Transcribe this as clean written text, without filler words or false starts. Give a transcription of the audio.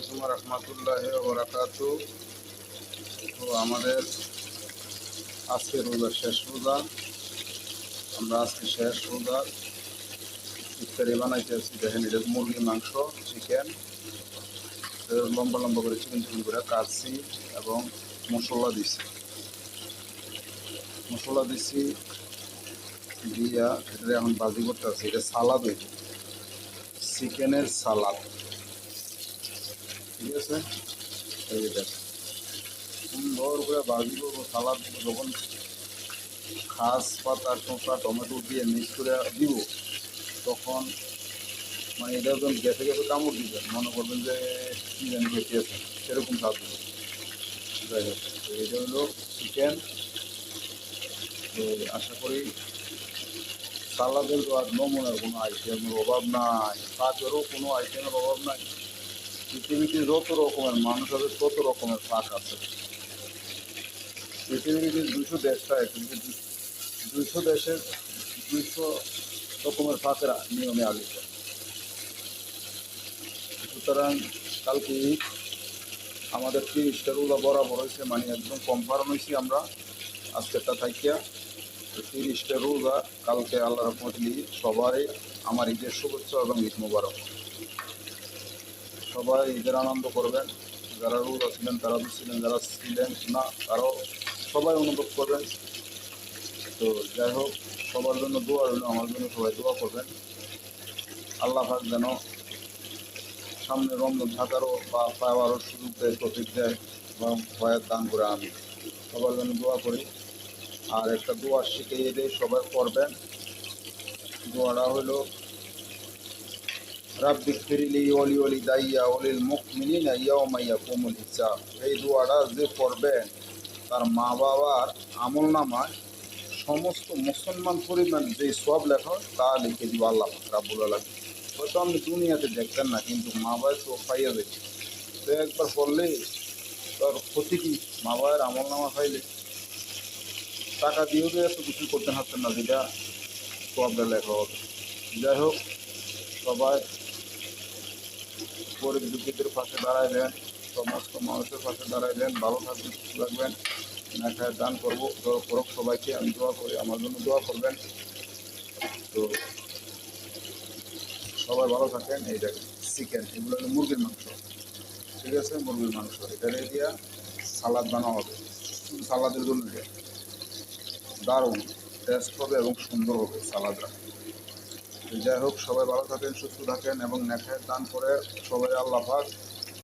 আলাইকুম রহমতুল্লাহি ওয়া বারাকাতুহু। তো আমাদের আজকে রোজা শেষ রোজা। আমরা আজকে শেষ রোজা ইফতারি বানাইতেছি। দেখেন, এটা মুরগির মাংস, চিকেন লম্বা লম্বা করে চিকেন করে কাটছি এবং মশলা দিছি দিয়া এটা এখন বাজি করতে আছে। এটা সালাদ হইবে, চিকেনের সালাদ। ঠিক আছে, এইটা সুন্দর করে বাজি করবো। সালাদ যখন খাস পাতা শসা টমেটো দিয়ে মিক্স করে দিব, তখন মানে এটা যখন গ্যাসে গ্যাসে কামড় দিবেন, মনে করবেন যে কী জানি খেতে আছে, সেরকম স্বাদ দেবে। যাই হোক, এটা হলো চিকেন। তো আশা করি সালাদের তো আর নমুনার কোনো আইটেমের অভাব নাই, শাকেরও কোনো আইটেমের অভাব নাই। পৃথিবীতে যত রকমের মানুষ আছে তত রকমের শাক আছে। পৃথিবীতে 200 দেশটা আছে, 200 দেশের 200 রকমের শাকের নিয়মে আলিত। সুতরাং কালকে আমাদের 30টা রোজা বরাবর হয়েছে, মানে একদম কনফার্ম হয়েছি আমরা আজকেরটা থাকিয়া। 30টা রোজা কালকে আল্লাহ রহমতুল্লি সবারই আমার ঈদের শুভেচ্ছা এবং ঈদ মোবারক। সবাই ঈদের আনন্দ করবেন। যারা রোজা ছিলেন তারা তো ছিলেন, যারা ছিলেন না তারাও সবাই অনুভব করবেন। তো যাই হোক, সবার জন্য দোয়া রইল, আমার জন্য সবাই দোয়া করবেন। আল্লাহ পাক যেন সামনে রমজান থাকারও বা পাওয়ারও সুযোগ দেয়, তৌফিক দেয় এবং ভয়ের দান করে। আমি সবার জন্য দোয়া করি। আর একটা দোয়া শিখিয়ে দিয়ে সবাই করবেন। দোয়াটা হলো রাব্বিক ফিরলি ওলি ওলি দাইয়া ওলিল মুমিনিনা ইয়াউমা ইয়াকুমুল হিসাব। এই দোয়াটা যে পড়বেন তার মা বাবার আমল নামায় সমস্ত মুসলমান পরিমাণ যে সব লেখা হয় তা লিখে দিব আল্লাহ রাব্বুল আলামিন। হয়তো আপনি দুনিয়াতে দেখতেন না, কিন্তু মা বাবার তো পাইয়া দেবে। তো একবার পড়লে তার ক্ষতি কি? মা বাবার আমল নামা পাইলে টাকা দিয়েও তো এত কিছু করতে পারতেন না, যেটা সবটা লেখা হবে। যাই হোক, সবাই গরিব দুঃখীদের পাশে দাঁড়াইবেন, সমস্ত মানুষের পাশে দাঁড়াইবেন। ভালো থাকবেন, সুস্থ থাকবেন, না খায় দান করবো করুক সবাইকে আমি দোয়া করি, আমার জন্য দোয়া করবেন। তো সবাই ভালো থাকেন। এই দেখেন চিকেন, এগুলো হলো মুরগির মাংস। ঠিক আছে, মুরগির মাংস এটা দিয়া সালাদ বানানো হবে। শুধু সালাদের জন্য এটা দারুণ টেস্ট হবে এবং সুন্দর হবে সালাদটা। যাই হোক, সবাই ভালো থাকেন, সুস্থ থাকেন এবং নেখায় দান করে সবাই আল্লাহ পাক